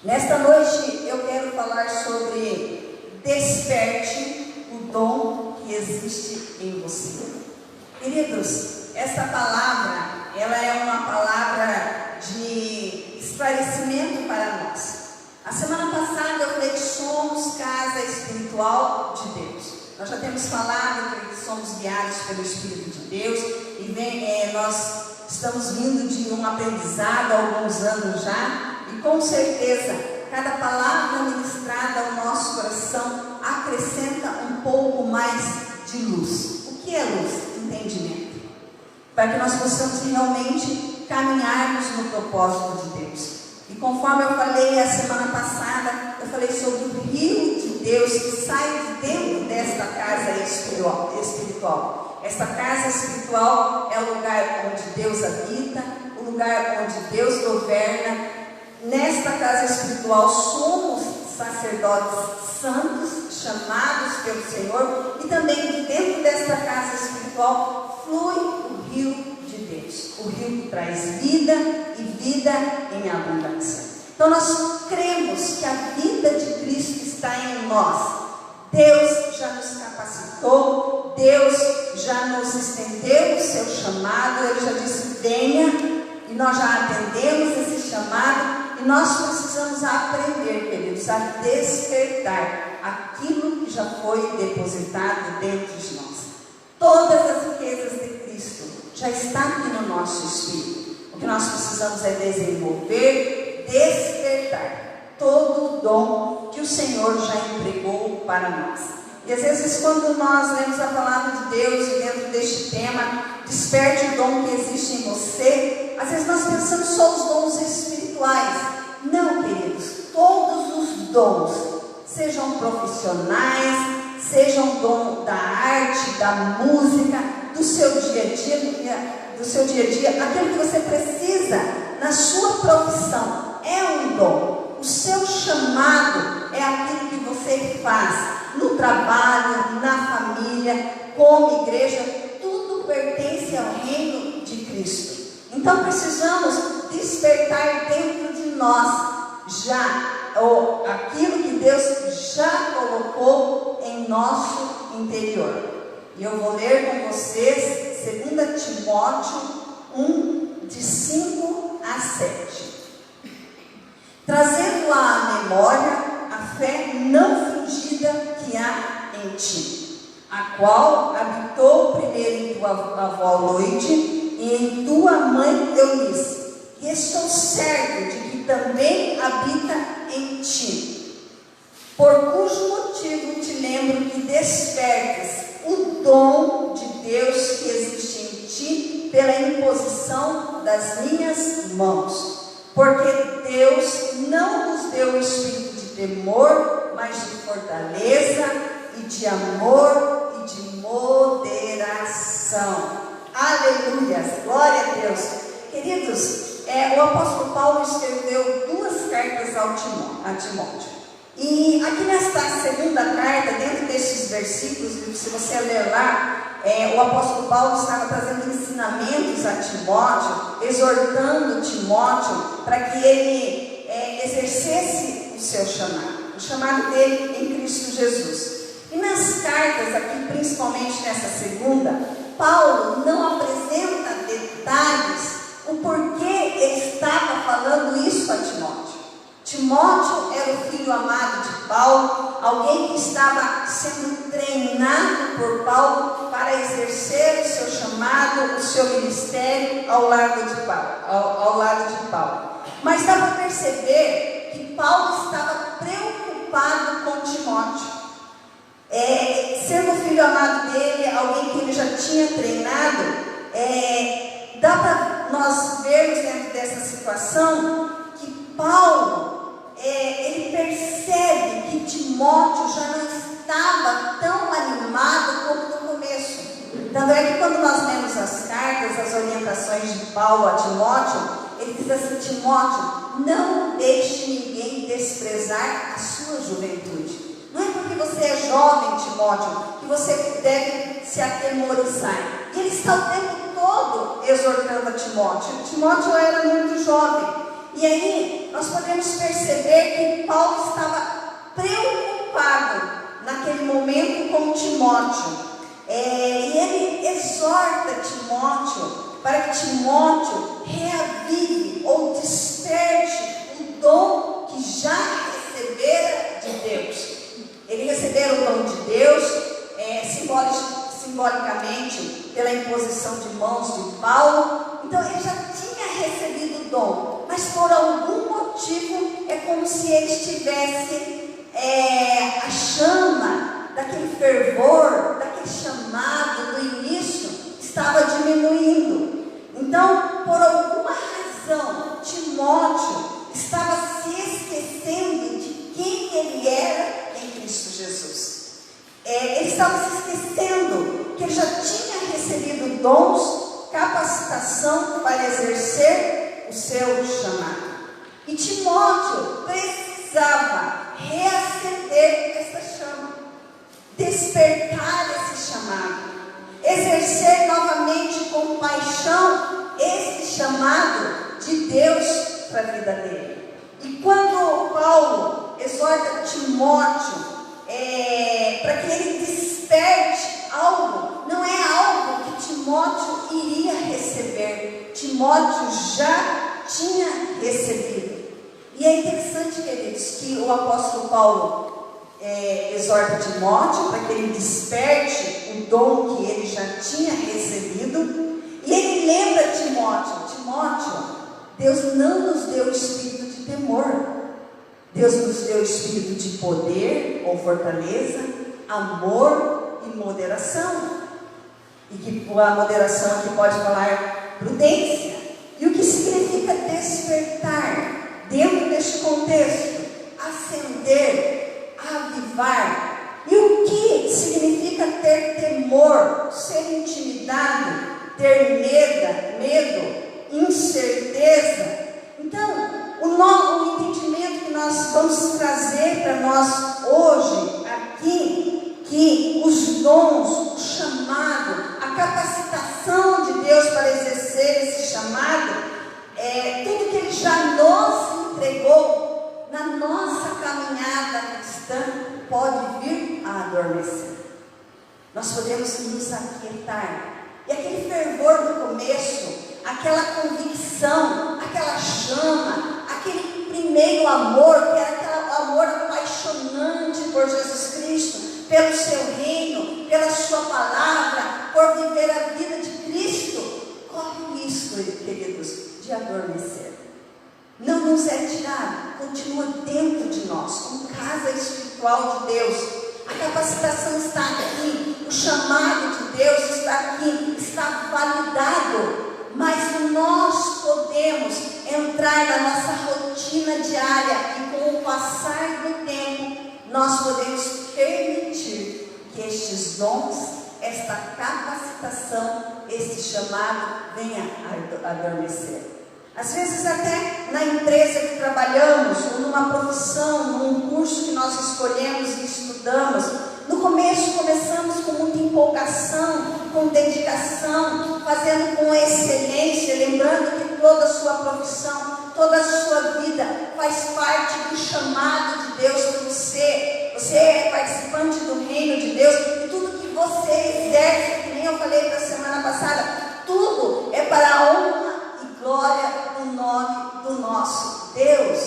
Nesta noite eu quero falar sobre desperte o dom que existe em você. Queridos, essa palavra, ela é uma palavra de esclarecimento para nós. A semana passada eu falei que somos casa espiritual de Deus. Nós já temos falado que somos guiados pelo Espírito de Deus e nós estamos vindo de um aprendizado há alguns anos já. E com certeza, cada palavra ministrada ao nosso coração acrescenta um pouco mais de luz. O que é luz? Entendimento. Para que nós possamos realmente caminharmos no propósito de Deus. E conforme eu falei a semana passada, eu falei sobre o rio de Deus que sai de dentro desta casa espiritual. Esta casa espiritual é o lugar onde Deus habita, o lugar onde Deus governa. Nesta casa espiritual somos sacerdotes santos, chamados pelo Senhor, e também de dentro desta casa espiritual flui o rio de Deus, o rio que traz vida e vida em abundância. Então nós cremos que a vida de Cristo está em nós. Deus já nos capacitou, Deus já nos estendeu o seu chamado, Ele já disse venha, e nós já atendemos esse chamado. E nós precisamos aprender, queridos, a despertar aquilo que já foi depositado dentro de nós. Todas as riquezas de Cristo já estão aqui no nosso espírito. O que nós precisamos é desenvolver, despertar todo o dom que o Senhor já entregou para nós. E às vezes quando nós lemos a palavra de Deus e dentro deste tema, desperte o dom que existe em você, às vezes nós pensamos só os dons espirituais. Não, queridos, todos os dons, sejam profissionais, sejam dom da arte, da música, do seu dia a dia, aquilo que você precisa na sua profissão é um dom. O seu chamado é aquilo que você faz no trabalho, na família, como igreja, tudo pertence ao reino de Cristo. Então precisamos despertar dentro de nós aquilo que Deus já colocou em nosso interior. E eu vou ler com vocês 2 Timóteo 1, de 5 a 7. Trazendo à memória a fé não fingida que há em ti, a qual habitou primeiro em tua avó Loide e em tua mãe Eunice, e estou certo de que também habita em ti, por cujo motivo te lembro que despertes o dom de Deus que existe em ti pela imposição das minhas mãos. Porque Deus não nos deu o espírito de temor, mas de fortaleza e de amor e de moderação. Aleluia, glória a Deus. Queridos, o apóstolo Paulo escreveu 2 cartas a Timóteo. E aqui nesta segunda carta, dentro desses versículos, se você ler lá, o apóstolo Paulo estava trazendo ensinamentos a Timóteo, exortando Timóteo para que ele exercesse o seu chamado, o chamado dele em Cristo Jesus. E nas cartas aqui, principalmente nessa segunda, Paulo não apresenta detalhes o porquê ele estava falando isso a Timóteo. Timóteo era o filho amado de Paulo, alguém que estava sendo treinado por Paulo para exercer o seu chamado, o seu ministério ao lado de Paulo. Mas dá para perceber que Paulo estava preocupado com Timóteo. Sendo o filho amado dele, alguém que ele já tinha treinado, dá para nós vermos dentro dessa situação que Paulo, ele percebe que Timóteo já não estava tão animado como no começo. Tanto é que quando nós lemos as cartas, as orientações de Paulo a Timóteo, ele diz assim: Timóteo, não deixe ninguém desprezar a sua juventude. Não é porque você é jovem, Timóteo, que você deve se atemorizar. E ele está o tempo todo exortando a Timóteo. Timóteo era muito jovem. E aí nós podemos perceber Paulo estava preocupado naquele momento com Timóteo. E ele exorta Timóteo para que Timóteo reavive ou desperte o dom que já recebera de Deus. Ele recebera o dom de Deus, simbolicamente, pela imposição de mãos de Paulo. Então ele já tinha recebido o dom, mas por algum motivo é como se ele tivesse a chama daquele fervor, daquele chamado do início, estava diminuindo. Então, por alguma razão, Timóteo estava se esquecendo de quem ele era em Cristo Jesus. Ele estava se esquecendo que ele já tinha recebido dons, capacitação para exercer o seu chamado. E Timóteo precisava reacender essa chama, despertar esse chamado, exercer novamente com paixão esse chamado de Deus para a vida dele. E quando Paulo exorta Timóteo para que ele desperte algo, não é algo que Timóteo iria receber, Timóteo já tinha recebido. E é interessante, queridos, que o apóstolo Paulo exorta Timóteo para que ele desperte o dom que ele já tinha recebido. E ele lembra Timóteo, Deus não nos deu espírito de temor. Deus nos deu espírito de poder ou fortaleza, amor e moderação. E que a moderação aqui pode falar prudência. E o que significa despertar? Dentro deste contexto, acender, avivar. E o que significa ter temor, ser intimidado, ter medo, incerteza? Então, o entendimento que nós vamos trazer para nós hoje, aqui, que os dons, o chamado, a capacitação de Deus para exercer esse chamado, tudo que Ele já nos entregou na nossa caminhada cristã pode vir a adormecer. Nós podemos nos aquietar. E aquele fervor do começo, aquela convicção, aquela chama, aquele primeiro amor, que era aquele amor apaixonante por Jesus Cristo, pelo seu reino, pela sua palavra, por viver a vida de Cristo, corre o risco, queridos, de adormecer. Não nos é tirado, continua dentro de nós, como casa espiritual de Deus. A capacitação está aqui, o chamado de Deus está aqui, está validado. Mas nós podemos entrar na nossa rotina diária e com o passar do tempo, nós podemos permitir que estes dons, esta capacitação, este chamado venha a adormecer. Às vezes até na empresa que trabalhamos, ou numa profissão, num curso que nós escolhemos e estudamos, no começo começamos com muita empolgação, com dedicação, fazendo com excelência, lembrando que toda a sua profissão, toda a sua vida faz parte do chamado de Deus para você. Você é participante do reino de Deus e tudo que você exerce, que nem eu falei da semana passada, tudo é para a honra e glória do nome do nosso Deus.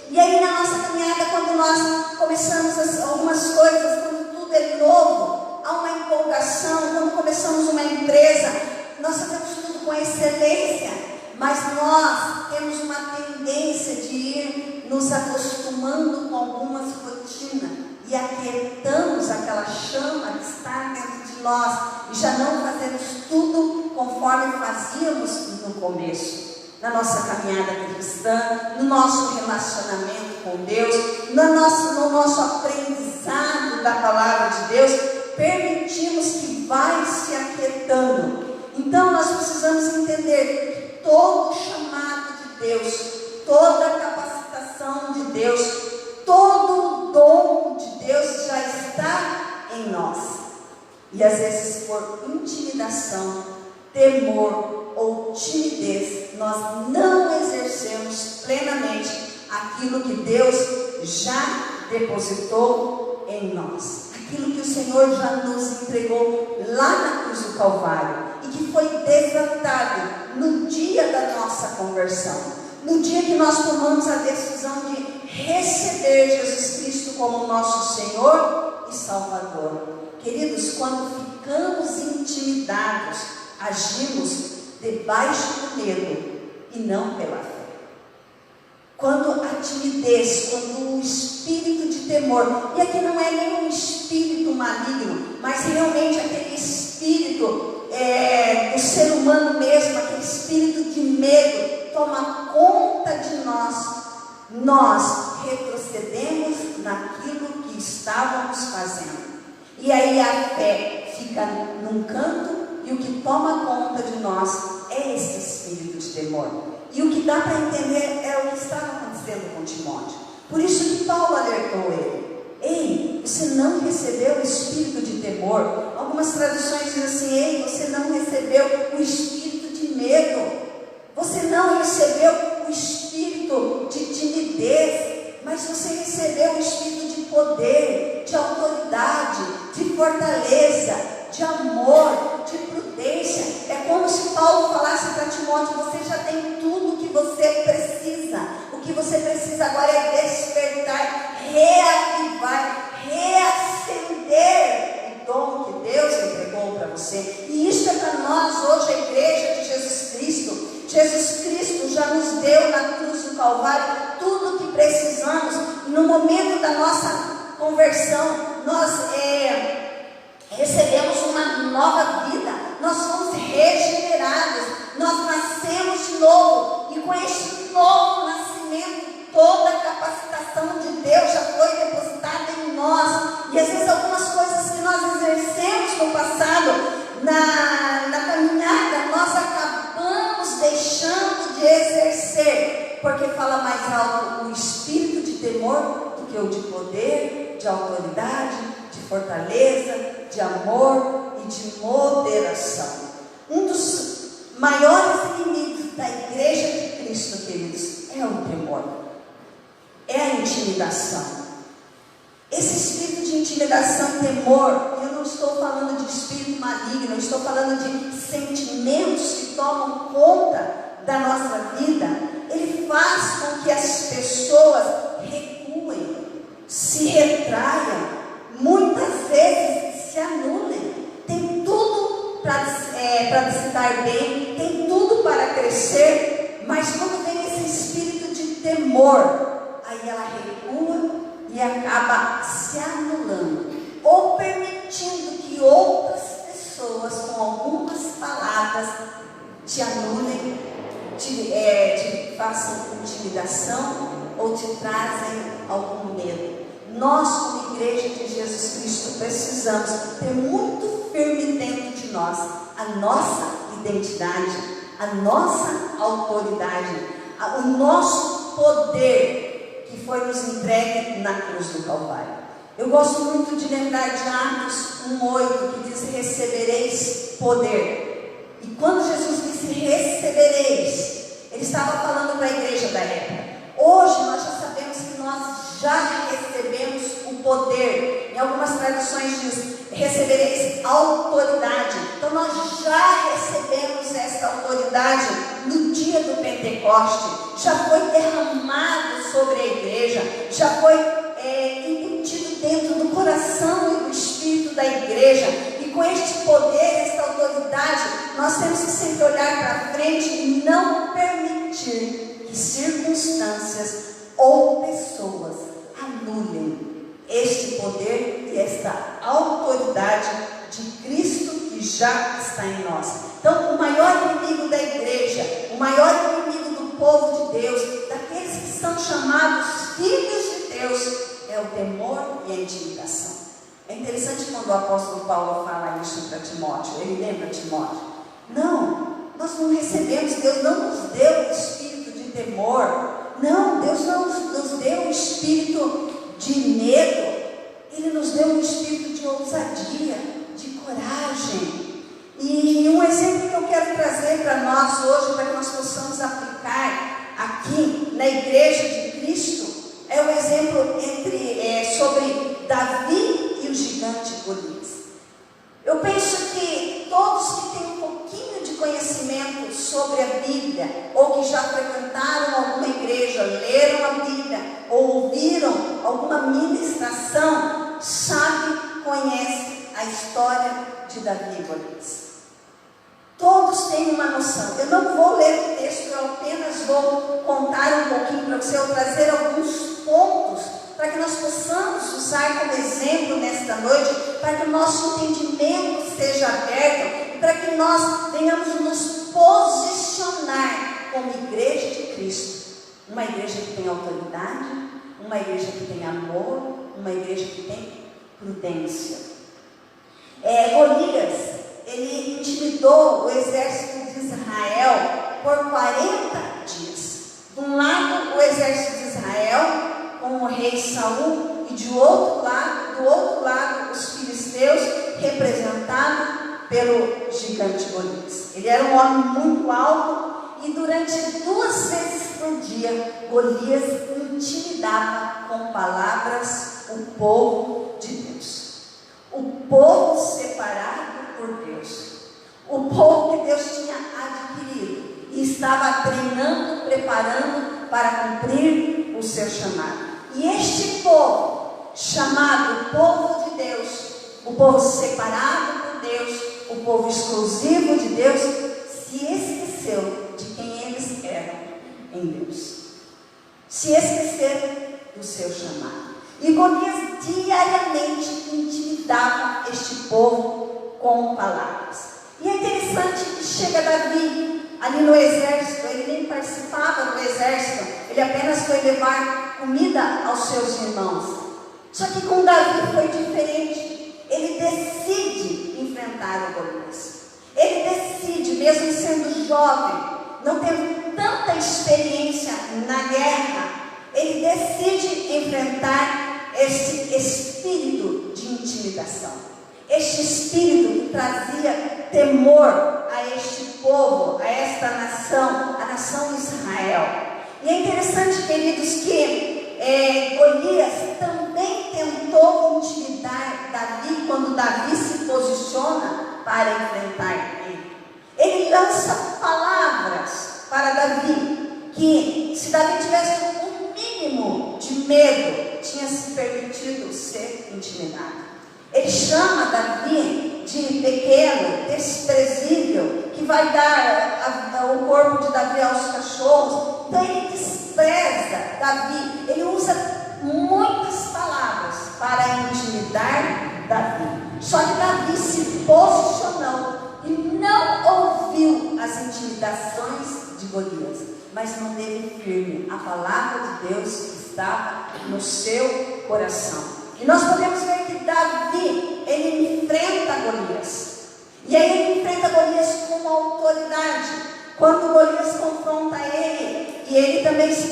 E aí na nossa caminhada, quando nós começamos algumas coisas, quando tudo é novo, há uma empolgação. Quando começamos uma empresa, nós fazemos tudo com excelência, mas nós temos uma tendência de ir nos acostumando com algumas rotinas e aquietamos aquela chama que está dentro de nós e já não fazemos tudo conforme fazíamos no começo. Na nossa caminhada cristã, no nosso relacionamento com Deus, no nosso aprendizado da palavra de Deus, permitimos que vai se aquietando. Então nós precisamos entender que todo o chamado de Deus, toda a capacitação de Deus, todo o dom de Deus já está em nós. E às vezes por intimidação, temor ou timidez, nós não exercemos plenamente a aquilo que Deus já depositou em nós, aquilo que o Senhor já nos entregou lá na cruz do Calvário e que foi desatado no dia da nossa conversão, no dia que nós tomamos a decisão de receber Jesus Cristo como nosso Senhor e Salvador. Queridos, quando ficamos intimidados, agimos debaixo do medo e não pela fé. Quando a timidez, quando o espírito de temor, e aqui não é nenhum espírito maligno, mas realmente aquele espírito do ser humano mesmo, aquele espírito de medo, toma conta de nós retrocedemos naquilo que estávamos fazendo. E aí a fé fica num canto, e o que toma conta de nós é esse espírito de temor. E o que dá para entender é o que estava acontecendo com Timóteo. Por isso que Paulo alertou ele: ei, você não recebeu o espírito de temor. Algumas traduções dizem assim: ei, você não recebeu o espírito de medo. Você não recebeu o espírito de timidez, mas você recebeu o espírito de poder, de autoridade, de fortaleza, de amor, de prudência. É como se Paulo falasse para Timóteo: você já tem tudo o que você precisa. O que você precisa agora é despertar, reavivar, reacender o dom que Deus entregou para você. E isso é para nós hoje, a igreja de Jesus Cristo. Jesus Cristo já nos deu na cruz do Calvário tudo o que precisamos. No momento da nossa conversão, nós recebemos uma nova vida, nós somos regenerados, nós nascemos de novo, e com este novo nascimento, toda a capacitação de Deus já foi depositada em nós. E às vezes algumas coisas que nós exercemos no passado, na caminhada, nós acabamos deixando de exercer, porque fala mais alto o espírito de temor do que o de poder, de autoridade, de fortaleza, de amor e de moderação. Um dos maiores inimigos da igreja de Cristo, queridos, é o temor, é a intimidação. Esse espírito de intimidação e temor, eu não estou falando de espírito maligno, eu estou falando de sentimentos que tomam conta da nossa vida. Ele faz com que as pessoas recuem, se retraiam, muitas vezes se anulem. Tem tudo para se dar bem, tem tudo para crescer, mas quando vem esse espírito de temor, aí ela recua e acaba se anulando, ou permitindo que outras pessoas, com algumas palavras, te anulem, te façam intimidação ou te trazem algum medo. Nós, como igreja de Jesus Cristo, precisamos ter muito firme dentro de nós a nossa identidade, a nossa autoridade, o nosso poder que foi nos entregue na cruz do Calvário. Eu gosto muito de lembrar de Atos 1:8, que diz: recebereis poder. E quando Jesus disse recebereis, ele estava falando para a igreja da época. Hoje nós já sabemos que nós já recebemos o poder. Em algumas traduções diz: recebereis autoridade. Então nós já recebemos essa autoridade no dia do Pentecoste. Já foi derramado sobre a igreja, já foi embutido dentro do coração e do espírito da igreja. E com este poder, esta autoridade, nós temos que sempre olhar para frente e não permitir que circunstâncias ou pessoas anulem este poder e esta autoridade de Cristo que já está em nós. Então, o maior inimigo da igreja, o maior inimigo do povo de Deus, daqueles que são chamados filhos de Deus, é o temor e a intimidação. É interessante quando o apóstolo Paulo fala isso para Timóteo. Ele lembra Timóteo: não, nós não recebemos, Deus não nos deu o espírito de temor. Não, Deus não nos deu um espírito de medo. Ele nos deu um espírito de ousadia, de coragem. E um exemplo que eu quero trazer para nós hoje, para que nós possamos aplicar aqui na igreja de Cristo, exemplo sobre Davi e o gigante Golias. Eu penso que todos que têm um pouquinho de conhecimento sobre a Bíblia, ou que já frequentaram alguma igreja, leram a Bíblia, ou ouviram alguma ministração, sabem, conhecem a história de Davi e Golias. Todos têm uma noção. Eu não vou ler o texto, eu apenas vou contar um pouquinho para você, ou trazer alguns pontos, para que nós possamos usar como exemplo nesta noite, para que o nosso entendimento seja aberto, e para que nós venhamos nos posicionar como igreja de Cristo. Uma igreja que tem autoridade, uma igreja que tem amor, uma igreja que tem prudência. Golias, ele intimidou o exército de Israel por 40 dias. De um lado, o exército de Israel, com o rei Saul, e do outro lado, os filisteus, representados pelo gigante Golias. Ele era um homem muito alto, e durante 2 vezes por dia, Golias intimidava com palavras o povo de Deus. O povo separado por Deus, o povo que Deus tinha adquirido e estava treinando, preparando para cumprir o seu chamado. E este povo, chamado povo de Deus, o povo separado por Deus, o povo exclusivo de Deus, se esqueceu de quem eles eram em Deus, se esqueceram do seu chamado. E Golias diariamente intimidava este povo com palavras. E é interessante que chega Davi ali no exército. Ele nem participava do exército, ele apenas foi levar comida aos seus irmãos. Só que com Davi foi diferente. Ele decide enfrentar o Golias. Ele decide, mesmo sendo jovem, não tendo tanta experiência na guerra, ele decide enfrentar esse espírito de intimidação, este espírito que trazia temor a este povo, a esta nação, a nação Israel. E é interessante, queridos, que Golias também tentou intimidar Davi quando Davi se posiciona para enfrentar ele. Ele lança palavras para Davi, que se Davi tivesse um mínimo de medo, tinha se permitido ser intimidado. Ele chama Davi de pequeno, desprezível, que vai dar o corpo de Davi aos cachorros. Então ele despreza Davi, ele usa muitas palavras para intimidar Davi. Só que Davi se posicionou e não ouviu as intimidações de Golias, mas manteve firme a palavra de Deus que estava no seu coração. E nós podemos ver que Davi, ele enfrenta Golias. E aí ele enfrenta Golias com autoridade. Quando Golias confronta ele, e ele também se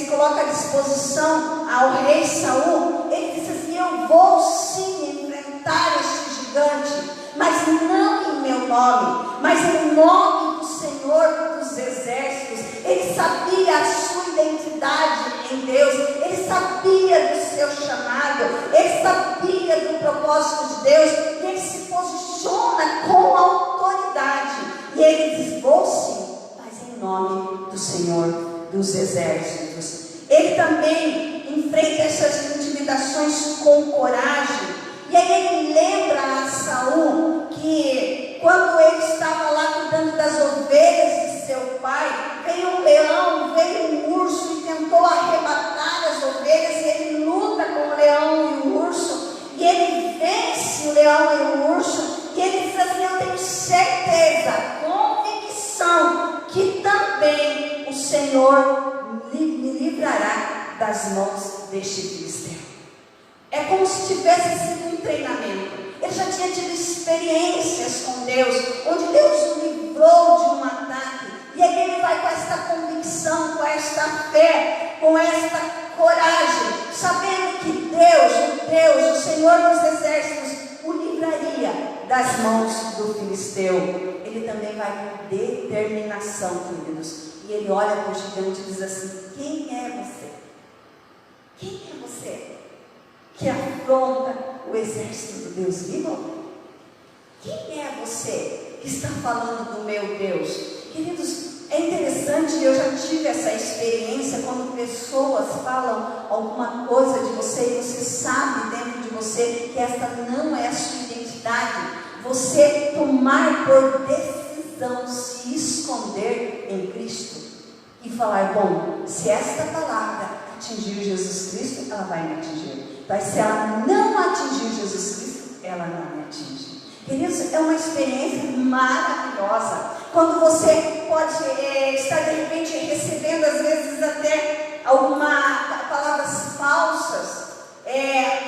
coloca à disposição ao rei Saul, ele diz assim: eu vou sim enfrentar este gigante, mas não em meu nome, mas em nome do Senhor dos Exércitos. Ele sabia a sua identidade em Deus, ele sabia do seu chamado, ele sabia do propósito de Deus, e ele se posiciona com autoridade, e ele diz: vou sim, mas em nome do Senhor dos Exércitos. Ele também enfrenta essas intimidações com coragem. E aí ele lembra a Saul que quando ele estava lá cuidando das ovelhas de seu pai, veio um leão, veio um urso e tentou arrebatar as ovelhas, e ele luta com o leão e o urso, e ele vence o leão e o urso, e ele diz assim: eu tenho certeza, convicção, que também o Senhor me livrará das mãos deste filisteu. É como se tivesse sido um treinamento. Ele já tinha tido experiências com Deus, onde Deus o livrou de um ataque. E aí ele vai com esta convicção, com esta fé, com esta coragem, sabendo que Deus, o Senhor dos Exércitos, o livraria das mãos do filisteu. Ele também vai com determinação, queridos. E ele olha para o gigante e diz assim: quem é você? Quem é você que afronta o exército do Deus vivo? Quem é você que está falando do meu Deus? Queridos, é interessante, eu já tive essa experiência quando pessoas falam alguma coisa de você e você sabe dentro de você que esta não é a sua identidade. Você tomar por decisão se esconder em Cristo e falar, bom, se esta palavra atingir Jesus Cristo, ela vai me atingir. Mas se ela não atingir Jesus Cristo, ela não me atinge. Queridos, é uma experiência maravilhosa. Quando você pode estar de repente recebendo às vezes até algumas palavras falsas,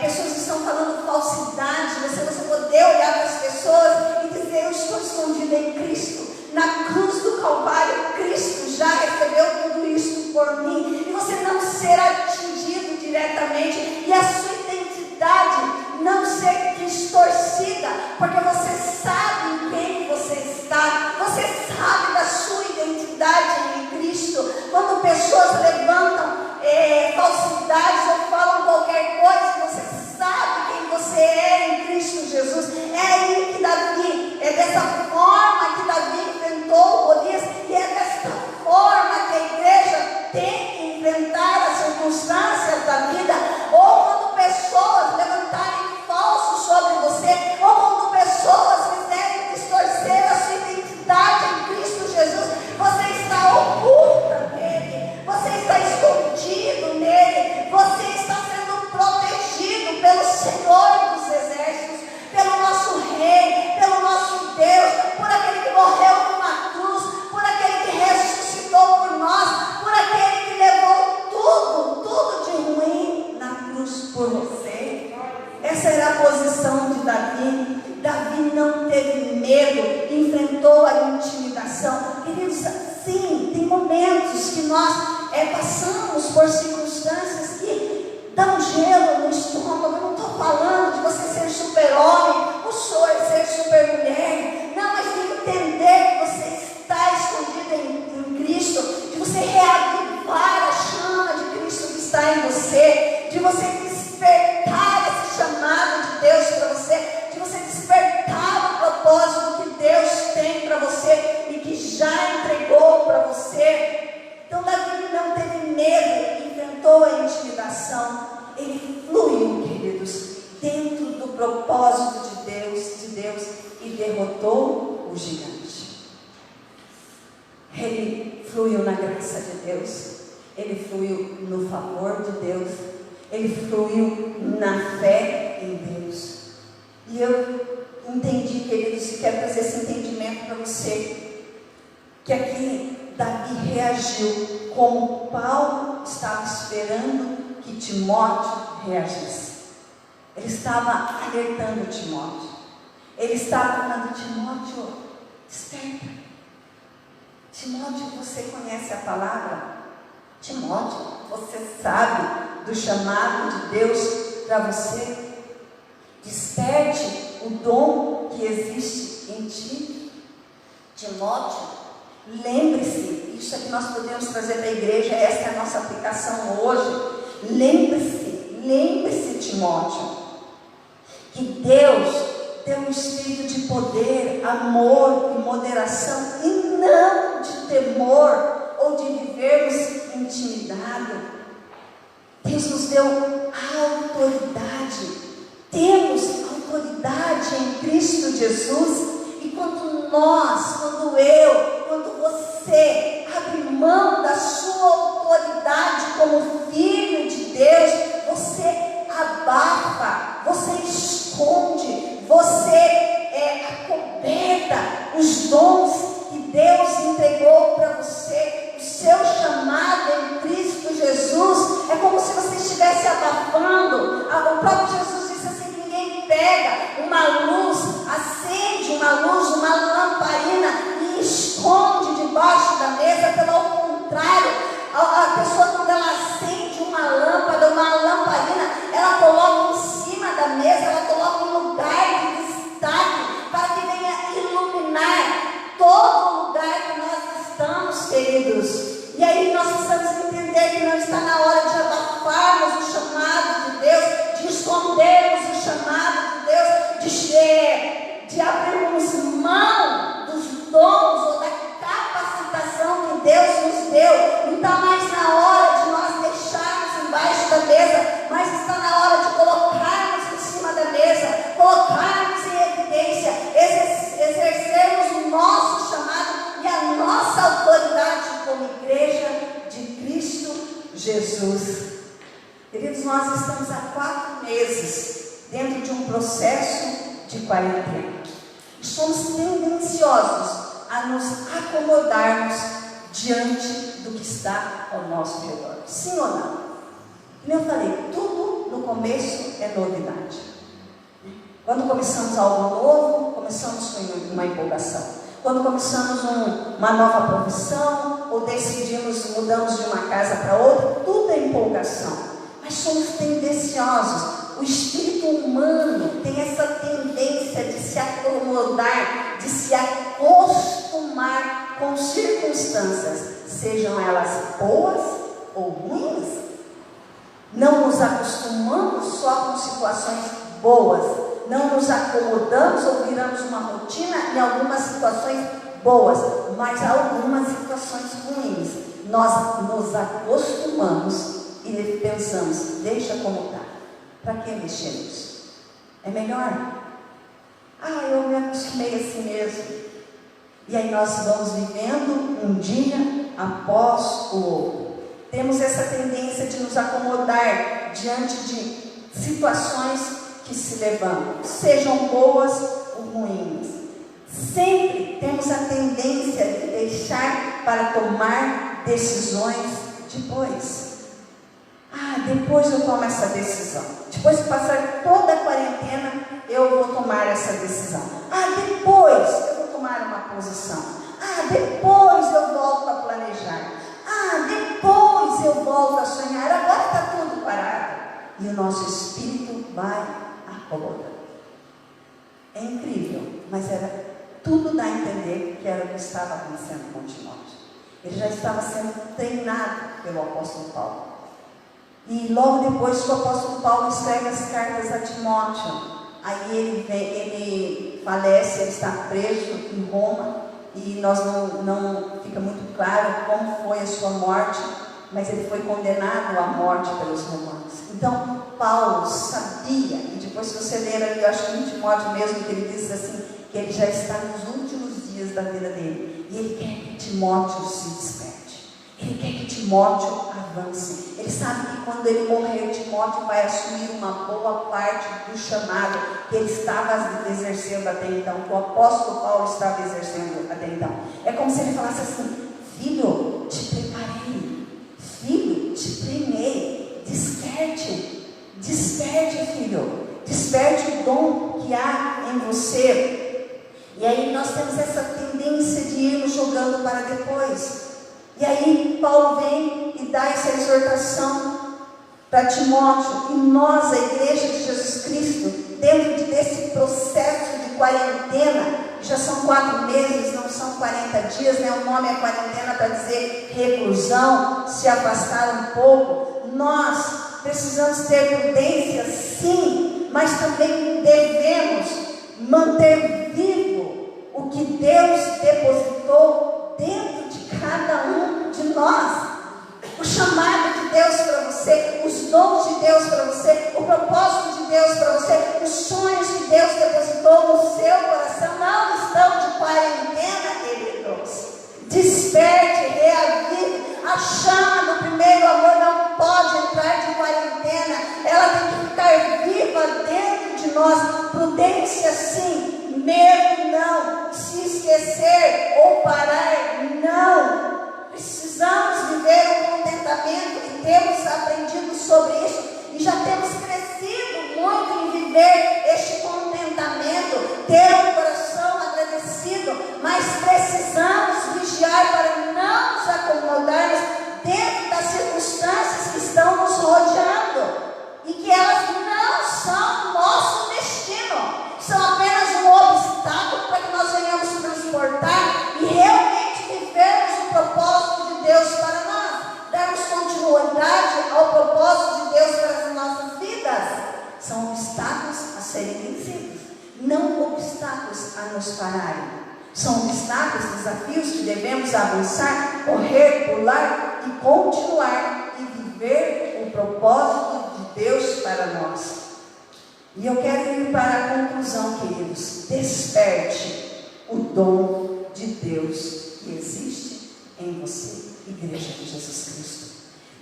pessoas estão falando falsidade, você poder olhar para as pessoas e dizer, eu estou escondida em Cristo. Na cruz do Calvário, Cristo já recebeu tudo isso por mim. E você não ser atingido diretamente e a sua identidade não ser distorcida, porque você sabe em quem você está, você sabe da sua identidade em Cristo. Quando pessoas levantam falsidades ou falam qualquer coisa, você sabe quem você é em Cristo Jesus. É aí que Davi, é dessa forma que Davi enfrentou o Golias, e é dessa forma que a igreja tem que enfrentar as circunstâncias da vida. Ou quando pessoas levantarem falso sobre você, ou quando pessoas quiserem distorcer a sua identidade em Cristo Jesus, você está oculta nele, você está escondido nele, você está sendo protegido pelo Senhor dos Exércitos, pelo nosso Rei, pelo nosso Deus, por aquele que morreu numa cruz, por aquele que ressuscitou por nós, por aquele que levou tudo de ruim na cruz por você. Essa era a posição de Davi. Davi não teve medo, enfrentou a intimidação. Queridos, sim, tem momentos que nós passamos por circunstâncias que dão gelo no estômago. Eu não estou falando de você ser super-homem ou ser super-mulher. Não, mas de entender que você está escondido em Cristo, de você reavivar a chama de Cristo que está em você, de você despertar esse chamado de Deus para você, de você despertar o propósito que Deus tem para você e que já entregou para você. Então Davi não teve medo, enfrentou a intimidação, ele fluiu, queridos, dentro do propósito de Deus e derrotou o gigante. Ele fluiu na graça de Deus, ele fluiu no favor de Deus, ele fluiu na fé em Deus. E eu entendi, queridos, e quero trazer esse entendimento para você, que aqui Davi reagiu como Paulo estava esperando que Timóteo reagisse. Ele estava alertando Timóteo. Ele estava falando, Timóteo, desperta. Timóteo, você conhece a palavra? Timóteo, você sabe do chamado de Deus para você? Desperte o dom que existe em ti. Timóteo, lembre-se, isso é que nós podemos trazer para a igreja, essa é a nossa aplicação hoje. Lembre-se, Timóteo, que Deus deu um espírito de poder, amor e moderação, e não de temor ou de vivermos intimidados. Deus nos deu autoridade. Temos autoridade em Cristo Jesus. E quando você abre mão da sua autoridade como filho de Deus, você abafa, você esconde, você acoberta os dons que Deus entregou para você. O seu chamado em Cristo Jesus é como se você estivesse abafando. O próprio Jesus disse assim, que ninguém pega uma luz, acende uma luz, uma lamparina e esconde debaixo da mesa. Pelo contrário, a pessoa, quando ela acende uma lâmpada, uma lamparina, ela coloca em cima da mesa, ela coloca em lugar de destaque, para que venha iluminar todo lugar que nós estamos, queridos. E aí nós precisamos entender que não está na hora de abafarmos o chamado nós estamos há 4 meses dentro de um processo de quarentena. Somos tendenciosos a nos acomodarmos diante do que está ao nosso redor. Sim ou não? Como eu falei, tudo no começo é novidade. Quando começamos algo novo, começamos com uma empolgação. Quando começamos uma nova profissão, ou decidimos, mudamos de uma casa para outra, tudo é empolgação. Mas somos tendenciosos. O espírito humano tem essa tendência de se acomodar, de se acostumar com circunstâncias, sejam elas boas ou ruins. Não nos acostumamos só com situações boas, não nos acomodamos ou viramos uma rotina em algumas situações boas, mas algumas situações ruins. Nós nos acostumamos e pensamos, deixa como está. Para que mexer nisso? É melhor? Eu me acostumei assim mesmo. E aí nós vamos vivendo um dia após o outro. Temos essa tendência de nos acomodar diante de situações que se levantam, sejam boas ou ruins. Sempre temos a tendência de deixar para tomar decisões depois. Depois eu tomo essa decisão. Depois de passar toda a quarentena, eu vou tomar essa decisão. Depois eu vou tomar uma posição. Depois eu volto a planejar. Depois eu volto a sonhar. Agora está tudo parado. E o nosso espírito vai acomodando. É incrível, mas tudo dá a entender que era o que estava acontecendo com Timóteo. Ele já estava sendo treinado pelo apóstolo Paulo. E logo depois que o apóstolo Paulo escreve as cartas a Timóteo, aí ele falece, ele está preso em Roma, e nós não fica muito claro como foi a sua morte, mas ele foi condenado à morte pelos romanos. Então Paulo sabia, e depois se você ler ali, eu acho que em Timóteo mesmo, que ele diz assim, que ele já está nos últimos dias da vida dele, e ele quer que Timóteo se desperte. Ele quer que Timóteo avance. Ele sabe que quando ele morrer, Timóteo vai assumir uma boa parte do chamado que ele estava exercendo até então, que o apóstolo Paulo estava exercendo até então. É como se ele falasse assim: filho, te preparei, filho, te treinei, desperte, filho, desperte o dom que há em você. E aí nós temos essa tendência de irmos jogando para depois. E aí Paulo vem e dá essa exortação para Timóteo. E nós, a igreja de Jesus Cristo, dentro desse processo de quarentena, já são 4 meses, não são 40 dias, né? O nome é quarentena para dizer reclusão, se afastar um pouco. Nós precisamos ter prudência, sim, mas também devemos manter vivo o que Deus depositou dentro de cada um de nós. O chamado de Deus para você, os dons de Deus para você, o propósito de Deus para você, os sonhos que Deus depositou no seu coração não estão de quarentena, queridos. Desperte, reavive. A chama do primeiro amor não pode entrar de quarentena, ela tem que ficar viva dentro de nós. Prudência sim, medo não, se esquecer ou parar não. Precisamos viver um contentamento e temos aprendido sobre isso e já temos crescido muito em viver este contentamento, ter um coração agradecido, mas precisamos vigiar para não nos acomodarmos dentro das circunstâncias que estão nos rodeando e que elas não são nosso destino, são apenas um obstáculo para que nós venhamos transportar e realmente vivermos o propósito de Deus para nós, darmos continuidade ao propósito de Deus para as nossas vidas. São obstáculos a serem vencidos, não obstáculos a nos pararem. São obstáculos, desafios que devemos avançar, correr, pular e continuar e viver o propósito de Deus para nós. E eu quero ir para a conclusão, queridos. Desperte o dom de Deus que existe em você, Igreja de Jesus Cristo.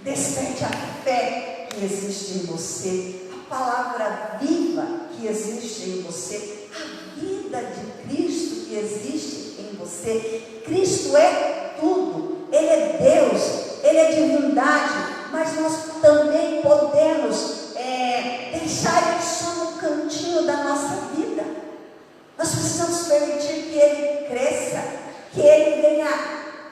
Desperte a fé que existe em você, a palavra viva que existe em você, a vida de Cristo que existe em você. Cristo é tudo, Ele é Deus, Ele é divindade, mas nós também podemos deixar Ele só no cantinho da nossa vida. Nós precisamos permitir que Ele cresça, que Ele venha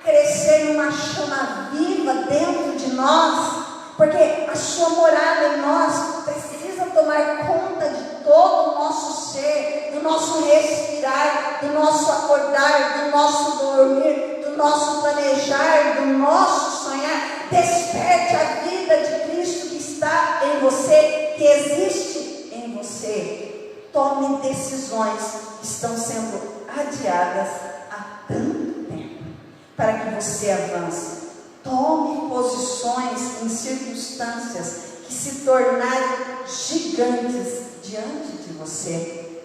crescer numa chama viva dentro de nós, porque a sua morada em nós precisa tomar conta de todo o nosso ser, do nosso respirar, do nosso acordar, do nosso dormir, do nosso planejar, do nosso sonhar. Desperte a vida de Cristo que está em você, que existe em você. Tome decisões que estão sendo adiadas há tanto tempo, para que você avance. Tome posições em circunstâncias que se tornaram gigantes diante de você.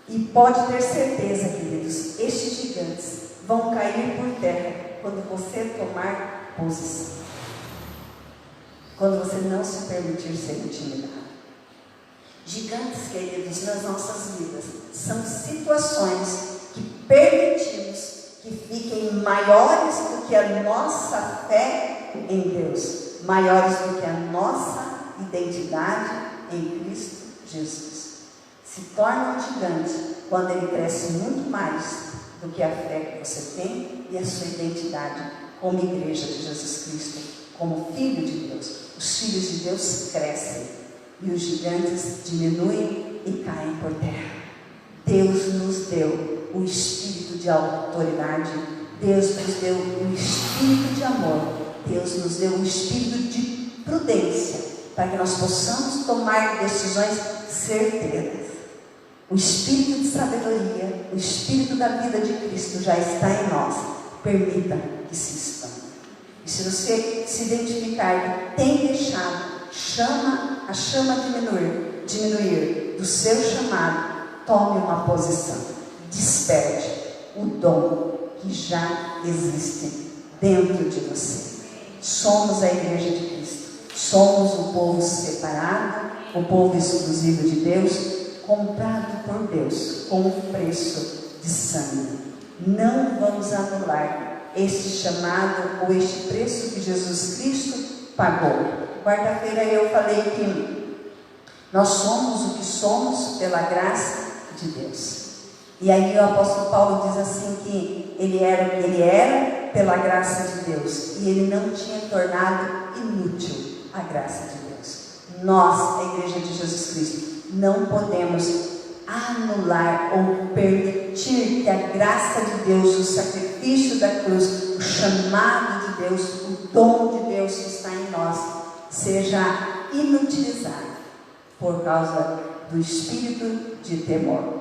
E pode ter certeza, queridos, estes gigantes vão cair por terra quando você tomar posição, quando você não se permitir ser intimidado. Gigantes, queridos, nas nossas vidas são situações que permitimos que fiquem maiores do que a nossa fé em Deus, maiores do que a nossa identidade em Cristo Jesus. Se torna um gigante quando ele cresce muito mais do que a fé que você tem e a sua identidade como igreja de Jesus Cristo, como filho de Deus. Os filhos de Deus crescem e os gigantes diminuem e caem por terra. Deus nos deu o espírito de autoridade, Deus nos deu o espírito de amor, Deus nos deu o espírito de prudência, para que nós possamos tomar decisões certeiras. O espírito de sabedoria, o espírito da vida de Cristo já está em nós. Permita que se expanda. E se você se identificar que tem deixado a chama diminuir do seu chamado, tome uma posição. Desperte o dom que já existe dentro de você. Somos a igreja de Cristo. Somos o povo separado, o povo exclusivo de Deus, comprado por Deus com um preço de sangue. Não vamos anular este chamado ou este preço que Jesus Cristo pagou. Quarta-feira eu falei que nós somos o que somos pela graça de Deus. E aí o apóstolo Paulo diz assim que ele era o que ele era pela graça de Deus, e ele não tinha tornado inútil a graça de Deus. Nós, a igreja de Jesus Cristo, não podemos anular ou permitir que a graça de Deus, o sacrifício da cruz, o chamado de Deus, o dom de Deus que está em nós, seja inutilizado por causa do espírito de temor.